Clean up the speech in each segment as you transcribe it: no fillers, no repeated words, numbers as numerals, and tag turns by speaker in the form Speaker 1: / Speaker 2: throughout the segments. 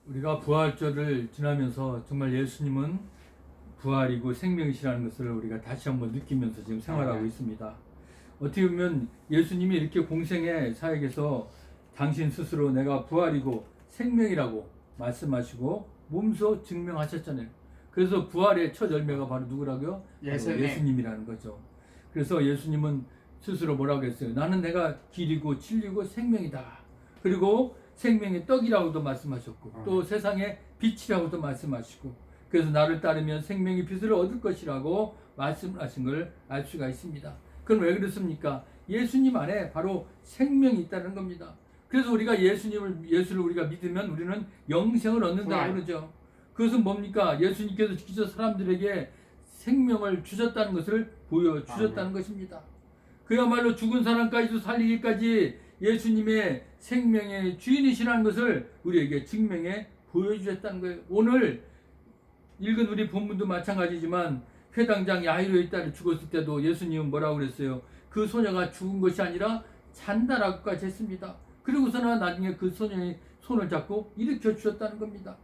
Speaker 1: 우리가 부활절을 지나면서 정말 예수님은 부활이고 생명이시라는 것을 우리가 다시 한번 느끼면서 지금 생활하고 있습니다. 어떻게 보면 예수님이 이렇게 공생의 사역에서 당신 스스로 내가 부활이고 생명이라고 말씀하시고 몸소 증명하셨잖아요. 그래서 부활의 첫 열매가 바로 누구라고요? 예수님이라는 거죠. 그래서 예수님은 스스로 뭐라고 했어요? 나는 내가 길이고 진리고 생명이다. 그리고 생명의 떡이라고도 말씀하셨고 또 세상의 빛이라고도 말씀하시고 그래서 나를 따르면 생명의 빛을 얻을 것이라고 말씀하신 걸 알 수가 있습니다. 그럼 왜 그렇습니까? 예수님 안에 바로 생명이 있다는 겁니다. 그래서 우리가 예수를 우리가 믿으면 우리는 영생을 얻는다고 그러죠. 그것은 뭡니까? 예수님께서 직접 사람들에게 생명을 주셨다는 것을 보여주셨다는 것입니다. 그야말로 죽은 사람까지도 살리기까지 예수님의 생명의 주인이시라는 것을 우리에게 증명해 보여주셨다는 거예요. 오늘 읽은 우리 본문도 마찬가지지만 회당장 야이로의 딸이 죽었을 때도 예수님은 뭐라고 그랬어요? 그 소녀가 죽은 것이 아니라 잔다라고까지 했습니다. 그리고서는 나중에 그 소녀의 손을 잡고 일으켜 주셨다는 겁니다.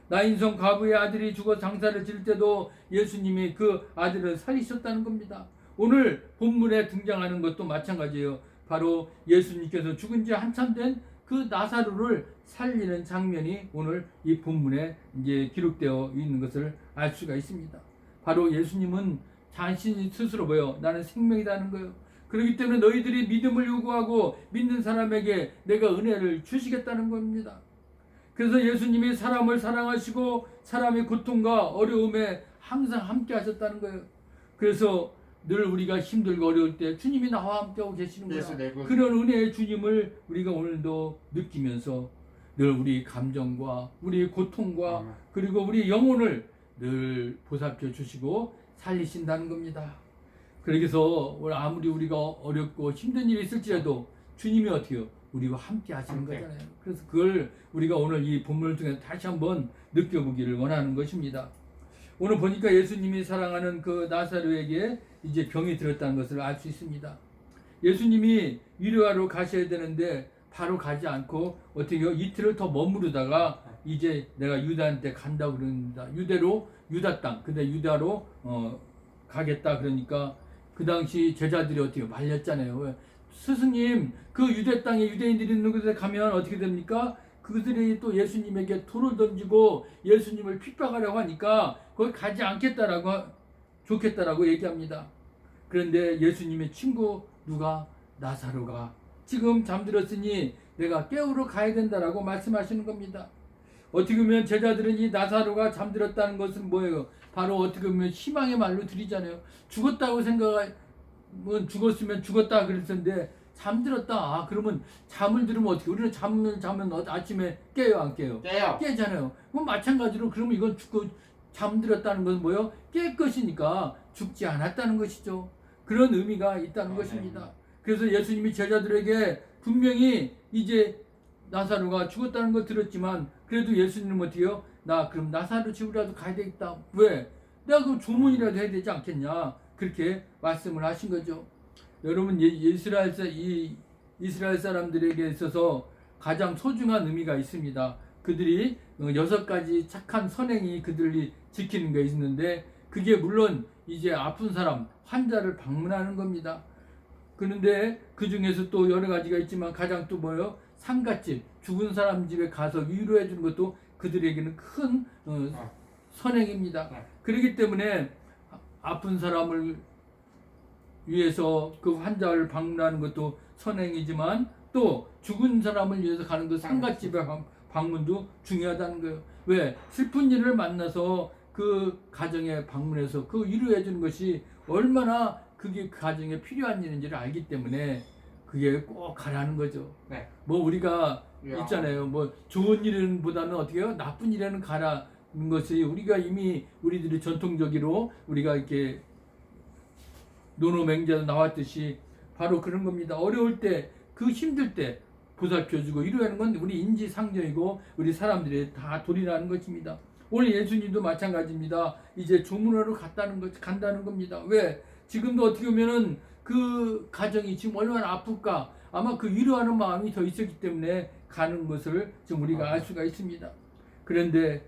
Speaker 1: 나인성 과부의 아들이 죽어 장사를 지을 때도 예수님이 그 아들을 살리셨다는 겁니다. 오늘 본문에 등장하는 것도 마찬가지예요. 바로 예수님께서 죽은 지 한참 된 그 나사로를 살리는 장면이 오늘 이 본문에 이제 기록되어 있는 것을 알 수가 있습니다. 바로 예수님은 자신이 스스로 뭐요? 나는 생명이라는 거예요. 그렇기 때문에 너희들이 믿음을 요구하고 믿는 사람에게 내가 은혜를 주시겠다는 겁니다. 그래서 예수님이 사람을 사랑하시고 사람의 고통과 어려움에 항상 함께 하셨다는 거예요. 그래서 늘 우리가 힘들고 어려울 때 주님이 나와 함께하고 계시는 거예요. 그런 은혜의 주님을 우리가 오늘도 느끼면서 늘 우리 감정과 우리 고통과 그리고 우리 영혼을 늘 보살펴 주시고 살리신다는 겁니다. 그래서 아무리 우리가 어렵고 힘든 일이 있을지라도 주님이 어떻게 해요? 우리와 함께 하시는 거잖아요. 그래서 그걸 우리가 오늘 이 본문을 통해 다시 한번 느껴보기를 원하는 것입니다. 오늘 보니까 예수님이 사랑하는 그 나사로에게 이제 병이 들었다는 것을 알 수 있습니다. 예수님이 위로하러 가셔야 되는데 바로 가지 않고 어떻게 해요? 이틀을 더 머무르다가 이제 내가 유다한테 간다고 그럽니다. 유다 땅, 근데 유다로 가겠다 그러니까 그 당시 제자들이 어떻게 말렸잖아요. 스승님, 그 유대 땅에 유대인들이 있는 곳에 가면 어떻게 됩니까? 그들이 또 예수님에게 돌을 던지고 예수님을 핍박하려고 하니까 거기 가지 않겠다라고 좋겠다라고 얘기합니다. 그런데 예수님의 친구 누가? 나사로가 지금 잠들었으니 내가 깨우러 가야 된다라고 말씀하시는 겁니다. 어떻게 보면 제자들은 이 나사로가 잠들었다는 것은 뭐예요? 바로 어떻게 보면 희망의 말로 드리잖아요. 죽었다고 생각하면 죽었으면 죽었다 그랬는데 잠들었다. 아, 그러면 잠을 들으면 어떻게? 우리는 잠을 자면 아침에 깨요, 안 깨요? 깨잖아요. 그럼 마찬가지로 그러면 이건 죽고 잠들었다는 것은 뭐예요? 깰 것이니까 죽지 않았다는 것이죠. 그런 의미가 있다는 것입니다. 그래서 예수님이 제자들에게 분명히 이제 나사로가 죽었다는 걸 들었지만 그래도 예수님은 어떻게 해요? 나 그럼 나사로 집으로라도 가야 되겠다. 왜? 내가 그럼 조문이라도 해야 되지 않겠냐? 그렇게 말씀을 하신 거죠. 여러분, 이스라엘 사람들에게 있어서 가장 소중한 의미가 있습니다. 그들이 6가지 착한 선행이 그들이 지키는 게 있는데 그게 물론 이제 아픈 사람, 환자를 방문하는 겁니다. 그런데 그 중에서 또 여러 가지가 있지만 가장 또 뭐예요? 상갓집, 죽은 사람 집에 가서 위로해 주는 것도 그들에게는 큰 선행입니다. 그렇기 때문에 아픈 사람을 위해서 그 환자를 방문하는 것도 선행이지만 또 죽은 사람을 위해서 가는 그 상갓집의 방문도 중요하다는 거예요. 왜? 슬픈 일을 만나서 그 가정에 방문해서 그 위로해 주는 것이 얼마나 그게 그 가정에 필요한 일인지를 알기 때문에 그게 꼭 가라는 거죠. 뭐 우리가 있잖아요. 뭐 좋은 일보다는 어떻게 해요? 나쁜 일에는 가라는 것이 우리가 이미 우리들이 전통적으로 우리가 이렇게 노노맹자도 나왔듯이 바로 그런 겁니다. 어려울 때, 그 힘들 때 보살펴주고 위로하는 건 우리 인지상정이고 우리 사람들이 다 도리라는 것입니다. 오늘 예수님도 마찬가지입니다. 이제 조문하러 간다는 겁니다. 왜? 지금도 어떻게 보면은 그 가정이 지금 얼마나 아플까? 아마 그 위로하는 마음이 더 있었기 때문에 가는 것을 지금 우리가 알 수가 있습니다. 그런데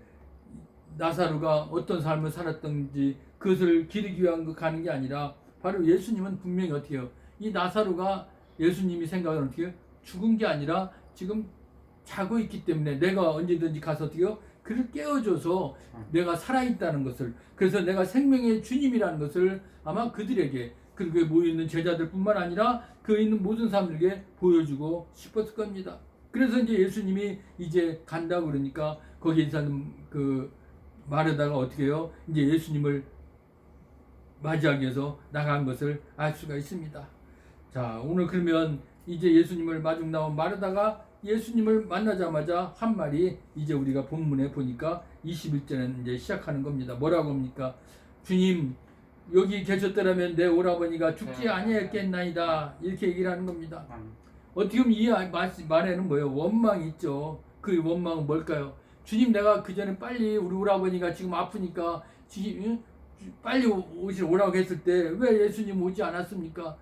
Speaker 1: 나사로가 어떤 삶을 살았던지 그것을 기리기 위한 가는 게 아니라 바로 예수님은 분명히 어떻게 해요? 이 나사로가 예수님이 생각하는 어떻게 해요? 죽은 게 아니라 지금 자고 있기 때문에 내가 언제든지 가서 어떻게 해요? 그를 깨워줘서 내가 살아있다는 것을, 그래서 내가 생명의 주님이라는 것을 아마 그들에게, 그리고 모여있는 제자들뿐만 아니라 그 있는 모든 사람들에게 보여주고 싶었을 겁니다. 그래서 이제 예수님이 이제 간다고 그러니까 거기에 사는 그 마르다가 어떻게 해요? 이제 예수님을 맞이하기 위해서 나간 것을 알 수가 있습니다. 자, 오늘 그러면 이제 예수님을 마중 나온 마르다가 예수님을 만나자마자 한 말이 이제 우리가 본문에 보니까 21절에 이제 시작하는 겁니다. 뭐라고 합니까? 주님, 여기 계셨더라면 내 오라버니가 죽지 아니했겠나이다. 이렇게 얘기를 하는 겁니다. 어떻게 보면 이 말에는 뭐예요? 원망이 있죠. 그 원망은 뭘까요? 주님, 내가 그 전에 빨리 우리 오라버니가 지금 아프니까 빨리 오라고 했을 때 왜 예수님 오지 않았습니까?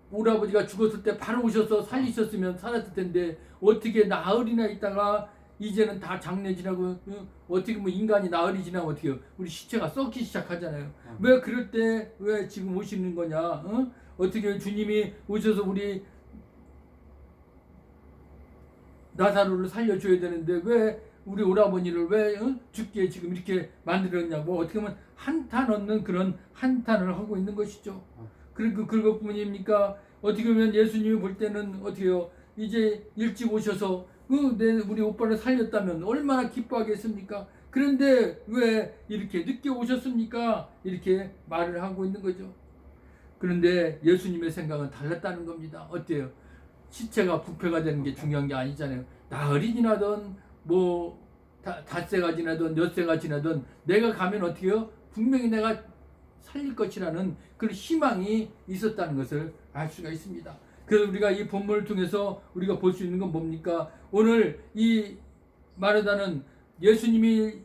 Speaker 1: 오라버지가 죽었을 때 바로 오셔서 살리셨으면 살았을 텐데 어떻게 나흘이나 있다가 이제는 다 장례 지나고 어떻게 뭐 인간이 나흘이 지나면 어떻게 해요? 우리 시체가 썩기 시작하잖아요. 왜 그럴 때 왜 지금 오시는 거냐? 어떻게 주님이 오셔서 우리 나사로를 살려줘야 되는데 왜 우리 오라버니를 왜 죽게 지금 이렇게 만들었냐고 어떻게 보면 한탄 얻는 그런 한탄을 하고 있는 것이죠. 그리고 그것뿐입니까? 어떻게 보면 예수님이 볼 때는 어떻게 해요? 이제 일찍 오셔서 우리 오빠를 살렸다면 얼마나 기뻐하겠습니까? 그런데 왜 이렇게 늦게 오셨습니까? 이렇게 말을 하고 있는 거죠. 그런데 예수님의 생각은 달랐다는 겁니다. 어때요? 시체가 부패가 되는 게 중요한 게 아니잖아요. 나흘이 지나든 뭐 닷새가 지나든 엿새가 지나든 내가 가면 어떻게 해요? 분명히 내가 살릴 것이라는 그런 희망이 있었다는 것을 알 수가 있습니다. 그래서 우리가 이 본문을 통해서 우리가 볼 수 있는 건 뭡니까? 오늘 이 마르다는 예수님이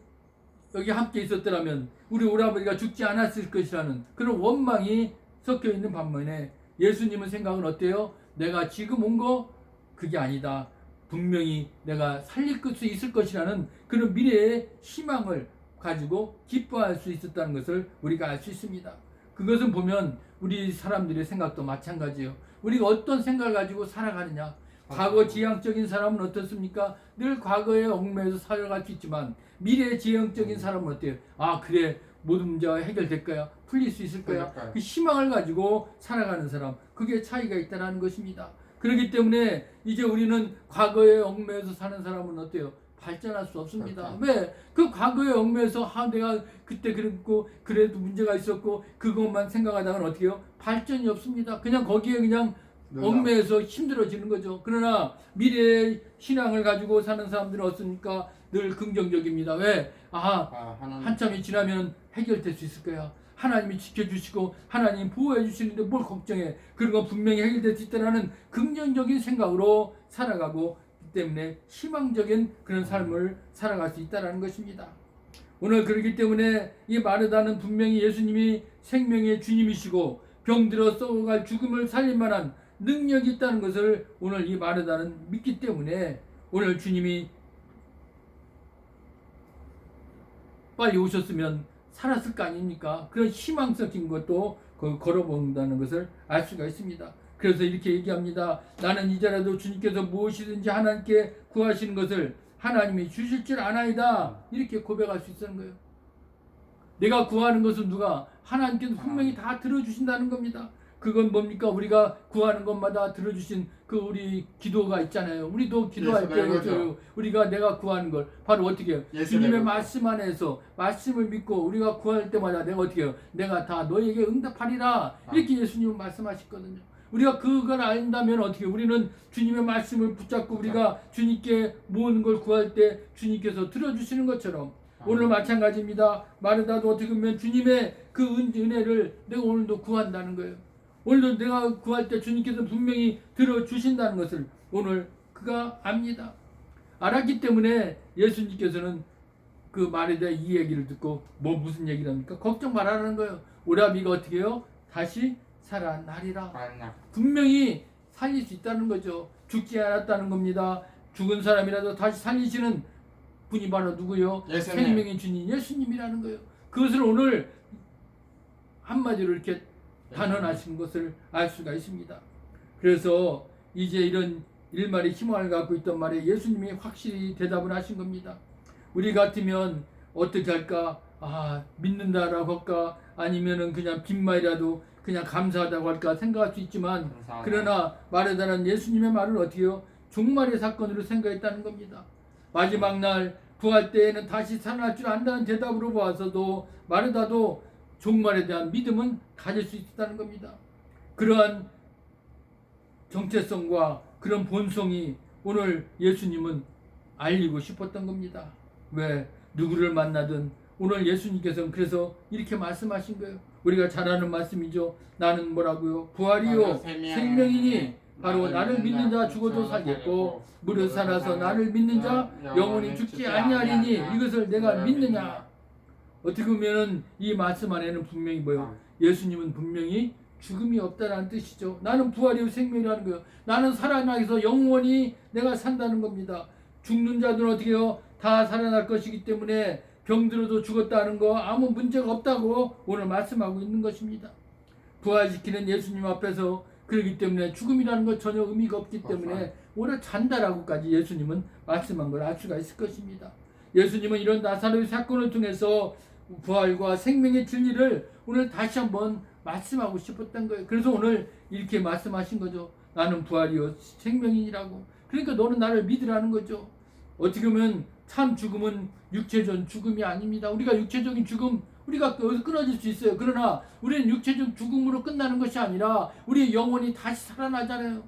Speaker 1: 여기 함께 있었더라면 우리 오라버니가 죽지 않았을 것이라는 그런 원망이 섞여 있는 반면에 예수님의 생각은 어때요? 내가 지금 온 거 그게 아니다. 분명히 내가 살릴 수 있을 것이라는 그런 미래의 희망을 가지고 기뻐할 수 있었다는 것을 우리가 알 수 있습니다. 그것은 보면 우리 사람들의 생각도 마찬가지예요. 우리가 어떤 생각을 가지고 살아가느냐. 과거 지향적인 사람은 어떻습니까? 늘 과거에 얽매여서 살아갈 수 있지만 미래 지향적인 사람은 어때요? 아, 그래, 모든 문제가 해결될 거야, 풀릴 수 있을 거야. 그 희망을 가지고 살아가는 사람, 그게 차이가 있다는 것입니다. 그렇기 때문에 이제 우리는 과거에 얽매여서 사는 사람은 어때요? 발전할 수 없습니다. 왜? 그 과거에 얽매여서 내가 그때 그랬고 그래도 문제가 있었고 그것만 생각하다가는 어떻게 해요? 발전이 없습니다. 그냥 거기에 그냥 얽매여서 힘들어지는 거죠. 그러나 미래의 신앙을 가지고 사는 사람들은 어떻습니까? 늘 긍정적입니다. 왜? 한참이 지나면 해결될 수 있을 거야. 하나님이 지켜주시고 하나님 보호해 주시는데 뭘 걱정해. 그리고 분명히 해결될 수 있다는 긍정적인 생각으로 살아가고 때문에 희망적인 그런 삶을 살아갈 수 있다는 것입니다. 오늘 그렇기 때문에 이 마르다는 분명히 예수님이 생명의 주님이시고 병들어 썩어갈 죽음을 살릴 만한 능력이 있다는 것을 오늘 이 마르다는 믿기 때문에 오늘 주님이 빨리 오셨으면 살았을 거 아닙니까? 그런 희망 섞인 것도 걸어본다는 것을 알 수가 있습니다. 그래서 이렇게 얘기합니다. 나는 이제라도 주님께서 무엇이든지 하나님께 구하시는 것을 하나님이 주실 줄 아나이다. 이렇게 고백할 수 있는 거예요. 내가 구하는 것은 누가? 하나님께서 분명히 다 들어주신다는 겁니다. 그건 뭡니까? 우리가 구하는 것마다 들어주신 그 우리 기도가 있잖아요. 우리도 기도할 때 우리가 내가 구하는 걸 바로 어떻게 해요? 주님의 말씀 안에서 말씀을 믿고 우리가 구할 때마다 내가 어떻게 해요? 내가 다 너에게 응답하리라. 이렇게 예수님은 말씀하셨거든요. 우리가 그걸 안다면 어떻게 해요? 우리는 주님의 말씀을 붙잡고 우리가 주님께 모든 걸 구할 때 주님께서 들어주시는 것처럼 오늘 마찬가지입니다. 마르다도 어떻게 보면 주님의 그 은혜를 내가 오늘도 구한다는 거예요. 오늘도 내가 구할 때 주님께서 분명히 들어주신다는 것을 오늘 그가 압니다. 알았기 때문에 예수님께서는 그 마르다 이 얘기를 듣고 무슨 얘기를 합니까? 걱정 말라는 거예요. 오라비가 어떻게 해요? 다시 살아나리라. 분명히 살릴 수 있다는 거죠. 죽지 않았다는 겁니다. 죽은 사람이라도 다시 살리시는 분이 바로 누구요?
Speaker 2: 예수님.
Speaker 1: 생명의 주님 예수님이라는 거예요. 그것을 오늘 한마디로 이렇게 단언하신 것을 알 수가 있습니다. 그래서 이제 이런 일말의 희망을 갖고 있던 말에 예수님이 확실히 대답을 하신 겁니다. 우리 같으면 어떻게 할까? 믿는다라고 할까? 아니면은 그냥 빈말이라도 그냥 감사하다고 할까 생각할 수 있지만,
Speaker 2: 감사하다.
Speaker 1: 그러나 마르다는 예수님의 말을 어떻게 해요? 종말의 사건으로 생각했다는 겁니다. 마지막 날 부활 때에는 다시 살아날 줄 안다는 대답으로 보아서도 마르다도 종말에 대한 믿음은 가질 수 있다는 겁니다. 그러한 정체성과 그런 본성이 오늘 예수님은 알리고 싶었던 겁니다. 왜? 누구를 만나든 오늘 예수님께서는 그래서 이렇게 말씀하신 거예요. 우리가 잘 아는 말씀이죠. 나는 뭐라고요? 부활이요 생명이니 바로 나를 믿는 자 죽어도 살겠고 무릇 살아서 나를 믿는 자 영원히 죽지 아니하리니 이것을 내가 믿느냐. 어떻게 보면 이 말씀 안에는 분명히 뭐예요? 예수님은 분명히 죽음이 없다라는 뜻이죠. 나는 부활이요 생명이라는 거예요. 나는 살아나서 영원히 내가 산다는 겁니다. 죽는 자들은 어떻게 해요? 다 살아날 것이기 때문에 병들어도 죽었다는 거 아무 문제가 없다고 오늘 말씀하고 있는 것입니다. 부활시키는 예수님 앞에서 그렇기 때문에 죽음이라는 것 전혀 의미가 없기 때문에 오히려 잔다라고까지 예수님은 말씀한 걸 알 수가 있을 것입니다. 예수님은 이런 나사로의 사건을 통해서 부활과 생명의 진리를 오늘 다시 한번 말씀하고 싶었던 거예요. 그래서 오늘 이렇게 말씀하신 거죠. 나는 부활이요 생명이라고. 그러니까 너는 나를 믿으라는 거죠. 어떻게 보면 참 죽음은 육체적 죽음이 아닙니다. 우리가 육체적인 죽음 우리가 여기서 끊어질 수 있어요. 그러나 우리는 육체적 죽음으로 끝나는 것이 아니라 우리의 영혼이 다시 살아나잖아요.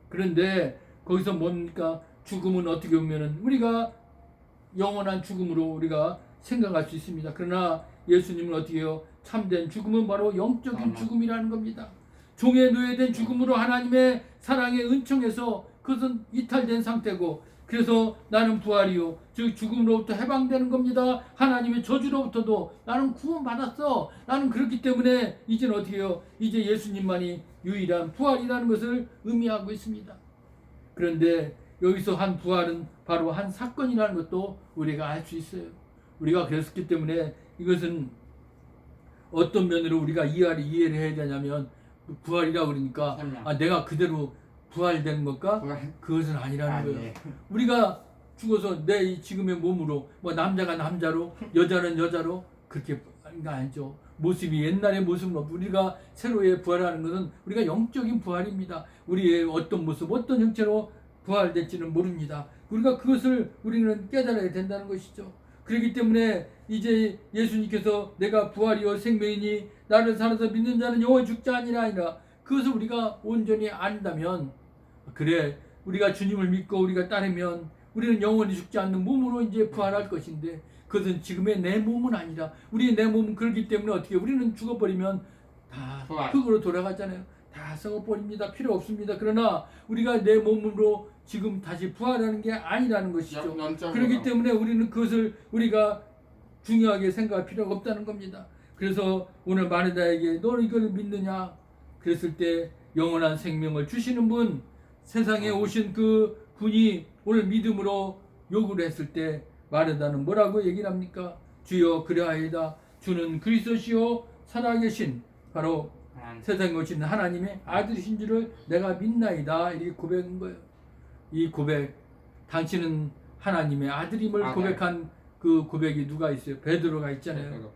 Speaker 1: 그런데 거기서 뭡니까? 죽음은 어떻게 보면은 우리가 영원한 죽음으로 우리가 생각할 수 있습니다. 그러나 예수님은 어떻게 해요? 참된 죽음은 바로 영적인 죽음이라는 겁니다. 종에 노예된 죽음으로 하나님의 사랑의 은총에서 그것은 이탈된 상태고, 그래서 나는 부활이요 즉 죽음으로부터 해방되는 겁니다. 하나님의 저주로부터도 나는 구원받았어. 나는 그렇기 때문에 이제는 어떻게 해요? 이제 예수님만이 유일한 부활이라는 것을 의미하고 있습니다. 그런데 여기서 한 부활은 바로 한 사건이라는 것도 우리가 알 수 있어요. 우리가 그랬기 때문에 이것은 어떤 면으로 우리가 이해를 해야 되냐면, 부활이라고 그러니까 내가 그대로 부활되는 것과 그것은 아니라는 거예요. 우리가 죽어서 내 이 지금의 몸으로 뭐 남자가 남자로 여자는 여자로 그렇게 아니죠. 모습이 옛날의 모습은 없고 우리가 새로이 부활하는 것은 우리가 영적인 부활입니다. 우리의 어떤 모습 어떤 형태로 부활될지는 모릅니다. 우리가 그것을 우리는 깨달아야 된다는 것이죠. 그렇기 때문에 이제 예수님께서 내가 부활이요 생명이니 나를 살아서 믿는 자는 영원히 죽지 아니라 그것을 우리가 온전히 안다면, 그래 우리가 주님을 믿고 우리가 따르면 우리는 영원히 죽지 않는 몸으로 이제 부활할 것인데, 그것은 지금의 내 몸은 아니라 우리의 내 몸은 그렇기 때문에 어떻게 우리는 죽어버리면 다 흙으로 돌아가잖아요. 다 썩어버립니다. 필요 없습니다. 그러나 우리가 내 몸으로 지금 다시 부활하는 게 아니라는 것이죠. 그렇기 때문에 우리는 그것을 우리가 중요하게 생각할 필요가 없다는 겁니다. 그래서 오늘 마르다에게 너는 이걸 믿느냐 그랬을 때 영원한 생명을 주시는 분, 세상에 오신 그 분이 오늘 믿음으로 요구를 했을 때 마르다는 뭐라고 얘기를 합니까? 주여 그리하이다. 주는 그리스도시요 살아계신 바로 세상에 오신 하나님의 아들이신 줄을 내가 믿나이다. 이렇게 고백한 거예요. 이 고백, 당신은 하나님의 아들임을 고백한 그 고백이 누가 있어요? 베드로가 있잖아요.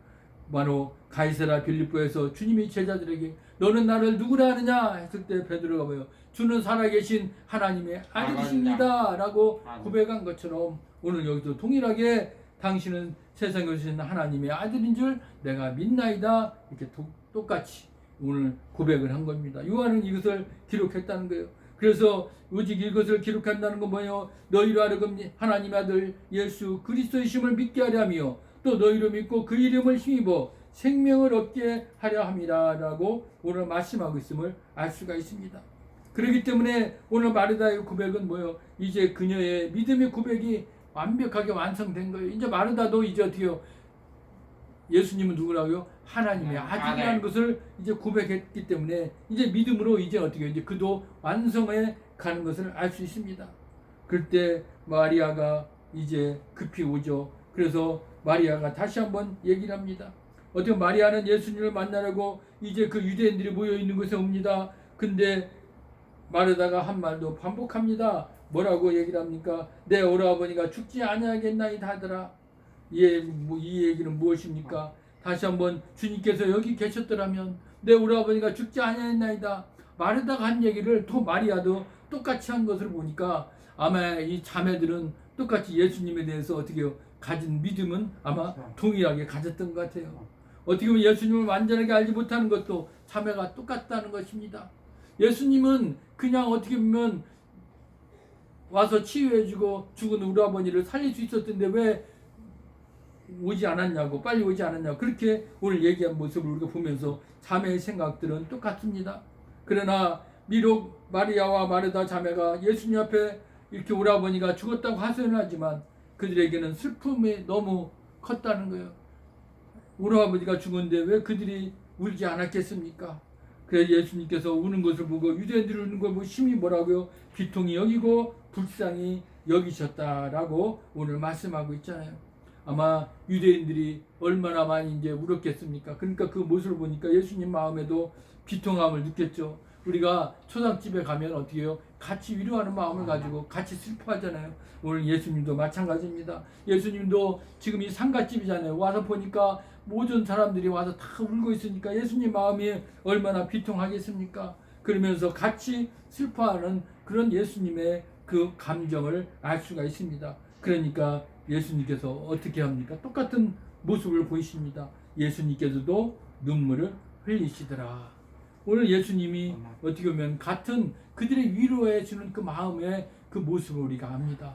Speaker 1: 바로 가이사랴 빌립보에서 주님이 제자들에게 너는 나를 누구라 하느냐 했을 때 베드로가 뭐예요? 주는 살아계신 하나님의 아들이십니다 라고 고백한 것처럼 오늘 여기도 동일하게 당신은 세상에 오신 하나님의 아들인 줄 내가 믿나이다 이렇게 똑같이 오늘 고백을 한 겁니다. 요한은 이것을 기록했다는 거예요. 그래서 오직 이것을 기록한다는 건 뭐예요? 너희로 하여금 하나님의 아들 예수 그리스도이심을 믿게 하려 하며 또 너희로 믿고 그 이름을 힘입어 생명을 얻게 하려 함이라 라고 오늘 말씀하고 있음을 알 수가 있습니다. 그렇기 때문에 오늘 마르다의 고백은 뭐예요? 이제 그녀의 믿음의 고백이 완벽하게 완성된 거예요. 이제 마르다도 이제 어떻게요? 예수님은 누구라고요? 하나님의 아들이라는 것을 이제 고백했기 때문에 이제 믿음으로 이제 어떻게 이제 그도 완성해 가는 것을 알 수 있습니다. 그럴 때 마리아가 이제 급히 오죠. 그래서 마리아가 다시 한번 얘기를 합니다. 어떻게 마리아는 예수님을 만나려고 이제 그 유대인들이 모여 있는 곳에 옵니다. 근데 마르다가 한 말도 반복합니다. 뭐라고 얘기를 합니까? 내 오라버니가 죽지 아니하겠나이다 하더라. 이 얘기는 무엇입니까? 다시 한번 주님께서 여기 계셨더라면 내 오라버니가 죽지 아니하겠나이다. 마르다가 한 얘기를 또 마리아도 똑같이 한 것을 보니까 아마 이 자매들은 똑같이 예수님에 대해서 어떻게 가진 믿음은 아마 동일하게 가졌던 것 같아요. 어떻게 보면 예수님을 완전하게 알지 못하는 것도 자매가 똑같다는 것입니다. 예수님은 그냥 어떻게 보면 와서 치유해주고 죽은 우리 아버지를 살릴 수 있었던데 왜 오지 않았냐고, 빨리 오지 않았냐고, 그렇게 오늘 얘기한 모습을 우리가 보면서 자매의 생각들은 똑같습니다. 그러나 비록 마리아와 마르다 자매가 예수님 앞에 이렇게 우리 아버지가 죽었다고 하소연을 하지만 그들에게는 슬픔이 너무 컸다는 거예요. 우리 아버지가 죽었는데 왜 그들이 울지 않았겠습니까? 그래서 예수님께서 우는 것을 보고 유대인들이 우는 걸 보고 심히 뭐라고요? 비통히 여기고 불쌍히 여기셨다라고 오늘 말씀하고 있잖아요. 아마 유대인들이 얼마나 많이 이제 울었겠습니까? 그러니까 그 모습을 보니까 예수님 마음에도 비통함을 느꼈죠. 우리가 초상집에 가면 어떻게 해요? 같이 위로하는 마음을 가지고 같이 슬퍼하잖아요. 오늘 예수님도 마찬가지입니다. 예수님도 지금 이 상가집이잖아요. 와서 보니까 모든 사람들이 와서 다 울고 있으니까 예수님 마음이 얼마나 비통하겠습니까? 그러면서 같이 슬퍼하는 그런 예수님의 그 감정을 알 수가 있습니다. 그러니까 예수님께서 어떻게 합니까? 똑같은 모습을 보이십니다. 예수님께서도 눈물을 흘리시더라. 오늘 예수님이 어떻게 보면 같은 그들의 위로해 주는 그 마음의 그 모습을 우리가 압니다.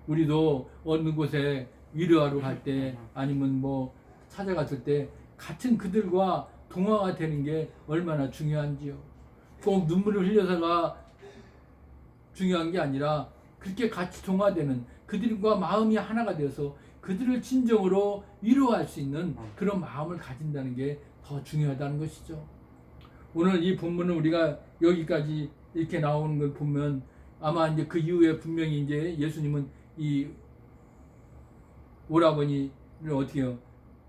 Speaker 1: 우리도 어느 곳에 위로하러 갈 때 아니면 뭐 찾아갔을 때 같은 그들과 동화가 되는 게 얼마나 중요한지요. 꼭 눈물을 흘려서가 중요한 게 아니라 그렇게 같이 동화되는 그들과 마음이 하나가 되어서 그들을 진정으로 위로할 수 있는 그런 마음을 가진다는 게 더 중요하다는 것이죠. 오늘 이 본문은 우리가 여기까지 이렇게 나오는 걸 보면 아마 이제 그 이후에 분명히 이제 예수님은 이 오라버니를 어떻게 해요?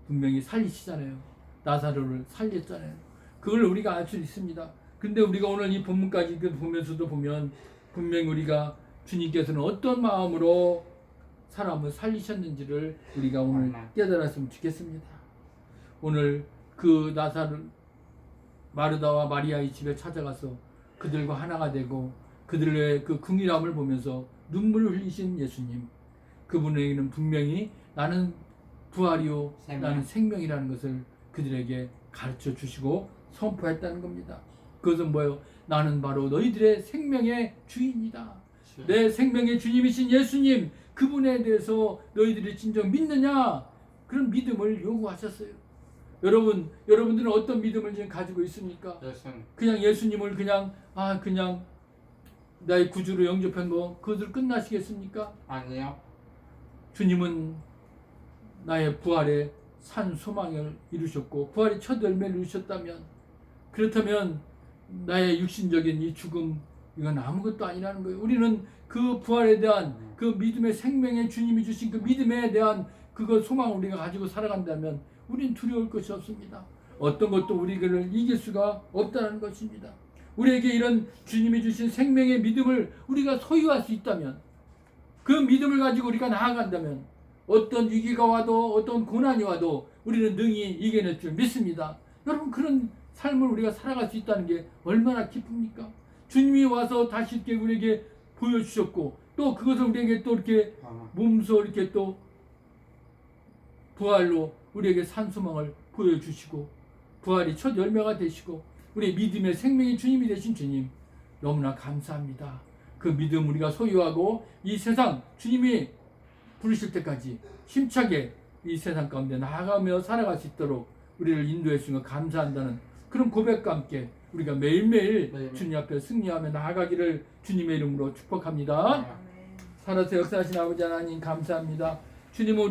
Speaker 1: 분명히 살리시잖아요. 나사로를 살렸잖아요. 그걸 우리가 알 수 있습니다. 근데 우리가 오늘 이 본문까지 보면서도 보면 분명히 우리가 주님께서는 어떤 마음으로 사람을 살리셨는지를 우리가 오늘 깨달았으면 좋겠습니다. 오늘 그 나사로 마르다와 마리아의 집에 찾아가서 그들과 하나가 되고 그들의 그 긍휼함을 보면서 눈물을 흘리신 예수님, 그분에게는 분명히 나는 부활이요 나는 생명이라는 것을 그들에게 가르쳐 주시고 선포했다는 겁니다. 그것은 뭐예요? 나는 바로 너희들의 생명의 주인이다. 내 생명의 주님이신 예수님, 그분에 대해서 너희들이 진정 믿느냐? 그런 믿음을 요구하셨어요. 여러분들은 어떤 믿음을 지금 가지고 있습니까? 그냥 예수님을 그냥 나의 구주로 영접한 거 그것을 끝나시겠습니까?
Speaker 2: 아니요.
Speaker 1: 주님은 나의 부활의 산 소망을 이루셨고 부활의 첫 열매를 이루셨다면, 그렇다면 나의 육신적인 이 죽음 이건 아무것도 아니라는 거예요. 우리는 그 부활에 대한 그 믿음의 생명의 주님이 주신 그 믿음에 대한 그거 소망을 우리가 가지고 살아간다면 우리는 두려울 것이 없습니다. 어떤 것도 우리를 이길 수가 없다는 것입니다. 우리에게 이런 주님이 주신 생명의 믿음을 우리가 소유할 수 있다면, 그 믿음을 가지고 우리가 나아간다면 어떤 위기가 와도 어떤 고난이 와도 우리는 능히 이겨낼 줄 믿습니다. 여러분, 그런 삶을 우리가 살아갈 수 있다는 게 얼마나 기쁩니까? 주님이 와서 다시 이렇게 우리에게 보여주셨고 또 그것을 우리에게 또 이렇게 몸소 이렇게 또 부활로 우리에게 산소망을 보여주시고 부활이 첫 열매가 되시고 우리 믿음의 생명의 주님이 되신 주님, 너무나 감사합니다. 그 믿음 우리가 소유하고 이 세상 주님이 부르실 때까지 힘차게 이 세상 가운데 나아가며 살아갈 수 있도록 우리를 인도해 주시는 것 감사한다는 그런 고백과 함께 우리가 매일매일 주님 앞에 승리하며 나아가기를 주님의 이름으로 축복합니다. 살아서 역사하신 아버지 하나님 감사합니다. 주님, 우리